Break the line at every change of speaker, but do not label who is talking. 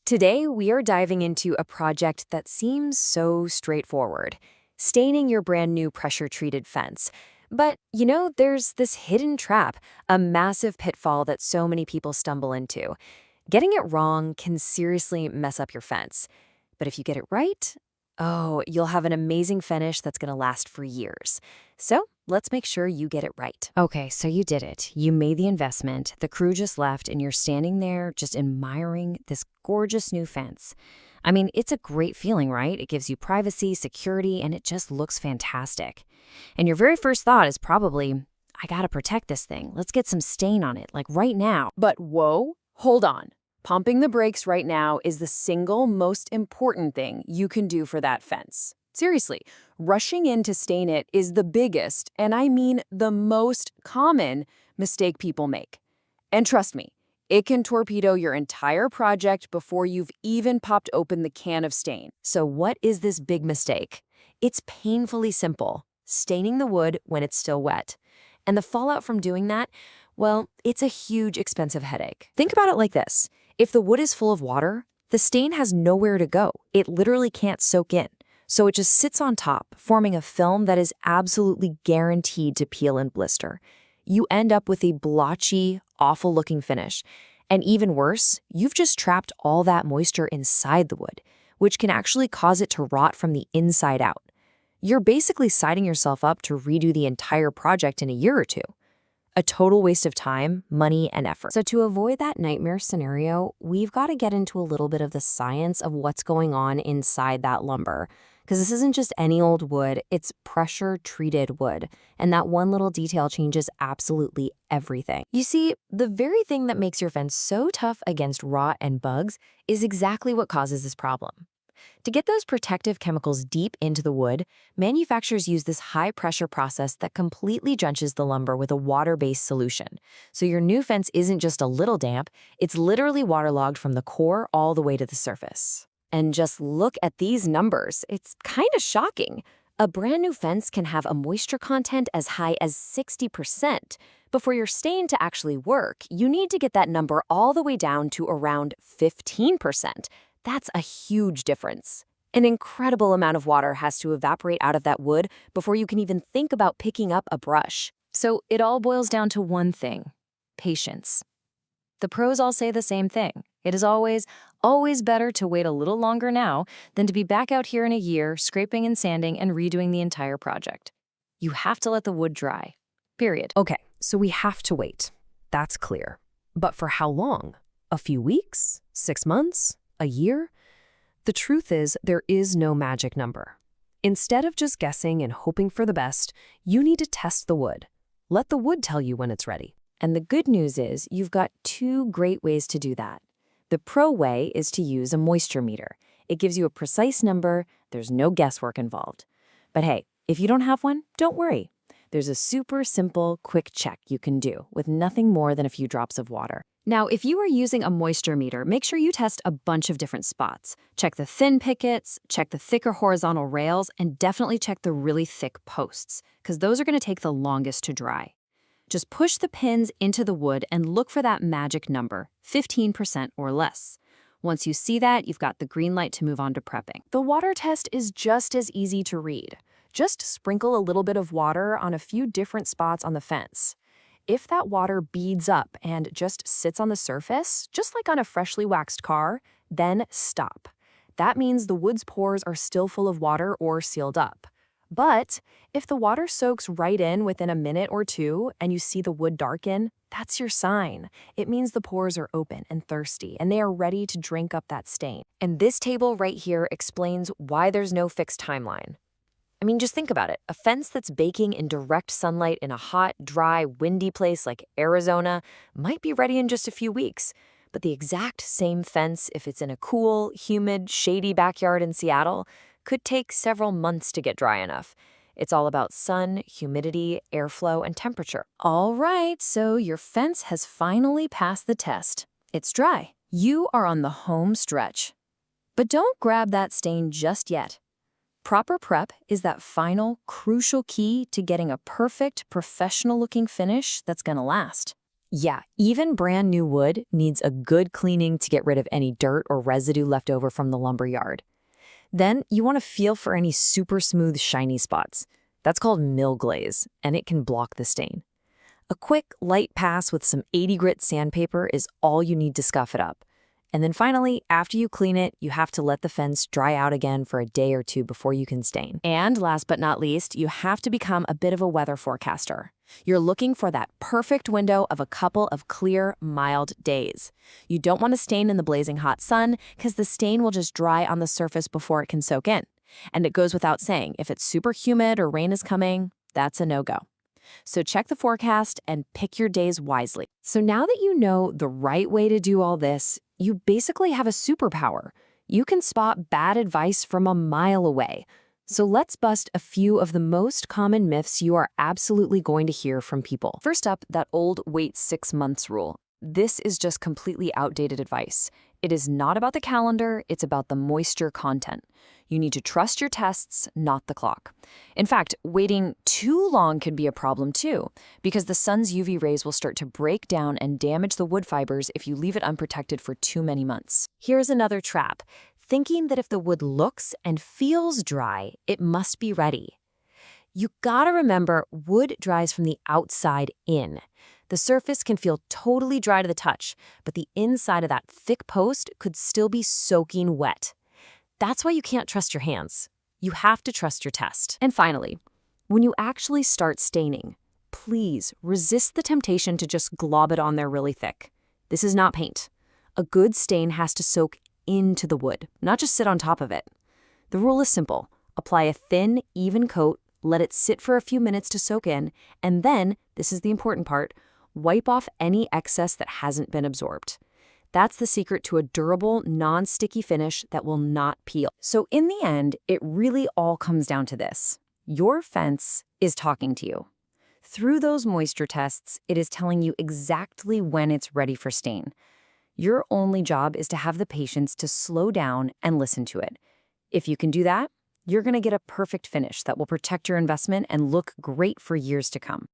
Today, we are diving into a project that seems so straightforward, staining your brand new pressure-treated fence. But, there's this hidden trap, a massive pitfall that so many people stumble into. Getting it wrong can seriously mess up your fence. But if you get it right, oh, you'll have an amazing finish that's going to last for years. So let's make sure you get it right. Okay, so you did it. You made the investment, the crew just left, and you're standing there just admiring this gorgeous new fence. I mean, it's a great feeling, right? It gives you privacy, security, and it just looks fantastic. And your very first thought is probably, I gotta protect this thing. Let's get some stain on it, like right now.
But whoa, hold on. Pumping the brakes right now is the single most important thing you can do for that fence. Seriously, rushing in to stain it is the biggest, and I mean the most common, mistake people make. And trust me, it can torpedo your entire project before you've even popped open the can of stain.
So what is this big mistake? It's painfully simple, staining the wood when it's still wet. And the fallout from doing that, well, it's a huge expensive headache. Think about it like this. If the wood is full of water, the stain has nowhere to go. It literally can't soak in. So it just sits on top, forming a film that is absolutely guaranteed to peel and blister. You end up with a blotchy, awful-looking finish. And even worse, you've just trapped all that moisture inside the wood, which can actually cause it to rot from the inside out. You're basically signing yourself up to redo the entire project in a year or two. A total waste of time, money, and effort. So to avoid that nightmare scenario, we've got to get into a little bit of the science of what's going on inside that lumber. Because this isn't just any old wood, it's pressure-treated wood. And that one little detail changes absolutely everything. You see, the very thing that makes your fence so tough against rot and bugs is exactly what causes this problem. To get those protective chemicals deep into the wood, manufacturers use this high-pressure process that completely drenches the lumber with a water-based solution. So your new fence isn't just a little damp, it's literally waterlogged from the core all the way to the surface. And just look at these numbers. It's kind of shocking. A brand new fence can have a moisture content as high as 60%. But for your stain to actually work, you need to get that number all the way down to around 15%. That's a huge difference. An incredible amount of water has to evaporate out of that wood before you can even think about picking up a brush. So it all boils down to one thing: patience. The pros all say the same thing. It is always better to wait a little longer now than to be back out here in a year, scraping and sanding and redoing the entire project. You have to let the wood dry. Period. Okay, so we have to wait. That's clear. But for how long? A few weeks? 6 months? A year? The truth is, there is no magic number. Instead of just guessing and hoping for the best, you need to test the wood. Let the wood tell you when it's ready. And the good news is, you've got 2 great ways to do that. The pro way is to use a moisture meter. It gives you a precise number, there's no guesswork involved. But hey, if you don't have one, don't worry. There's a super simple, quick check you can do with nothing more than a few drops of water. Now, if you are using a moisture meter, make sure you test a bunch of different spots. Check the thin pickets, check the thicker horizontal rails, and definitely check the really thick posts, because those are going to take the longest to dry. Just push the pins into the wood and look for that magic number, 15% or less. Once you see that, you've got the green light to move on to prepping. The water test is just as easy to read. Just sprinkle a little bit of water on a few different spots on the fence. If that water beads up and just sits on the surface, just like on a freshly waxed car, then stop. That means the wood's pores are still full of water or sealed up. But if the water soaks right in within a minute or two and you see the wood darken, that's your sign. It means the pores are open and thirsty and they are ready to drink up that stain. And this table right here explains why there's no fixed timeline. I mean, just think about it. A fence that's baking in direct sunlight in a hot, dry, windy place like Arizona might be ready in just a few weeks. But the exact same fence, if it's in a cool, humid, shady backyard in Seattle, could take several months to get dry enough. It's all about sun, humidity, airflow, and temperature. All right, so your fence has finally passed the test. It's dry. You are on the home stretch. But don't grab that stain just yet. Proper prep is that final, crucial key to getting a perfect, professional-looking finish that's gonna last. Yeah, even brand new wood needs a good cleaning to get rid of any dirt or residue left over from the lumber yard. Then you want to feel for any super smooth, shiny spots. That's called mill glaze, and it can block the stain. A quick, light pass with some 80 grit sandpaper is all you need to scuff it up. And then finally, after you clean it, you have to let the fence dry out again for a day or two before you can stain. And last but not least, you have to become a bit of a weather forecaster. You're looking for that perfect window of a couple of clear, mild days. You don't want to stain in the blazing hot sun because the stain will just dry on the surface before it can soak in. And it goes without saying, if it's super humid or rain is coming, that's a no-go. So check the forecast and pick your days wisely. So now that you know the right way to do all this, you basically have a superpower. You can spot bad advice from a mile away. So let's bust a few of the most common myths you are absolutely going to hear from people. First up, that old wait 6 months rule. This is just completely outdated advice. It is not about the calendar, it's about the moisture content. You need to trust your tests, not the clock. In fact, waiting too long can be a problem too, because the sun's UV rays will start to break down and damage the wood fibers if you leave it unprotected for too many months. Here's another trap: thinking that if the wood looks and feels dry, it must be ready. You gotta remember, wood dries from the outside in. The surface can feel totally dry to the touch, but the inside of that thick post could still be soaking wet. That's why you can't trust your hands. You have to trust your test. And finally, when you actually start staining, please resist the temptation to just glob it on there really thick. This is not paint. A good stain has to soak into the wood, not just sit on top of it. The rule is simple. Apply a thin, even coat, let it sit for a few minutes to soak in, and then, this is the important part, wipe off any excess that hasn't been absorbed. That's the secret to a durable, non-sticky finish that will not peel. So in the end, it really all comes down to this. Your fence is talking to you. Through those moisture tests, it is telling you exactly when it's ready for stain. Your only job is to have the patience to slow down and listen to it. If you can do that, you're going to get a perfect finish that will protect your investment and look great for years to come.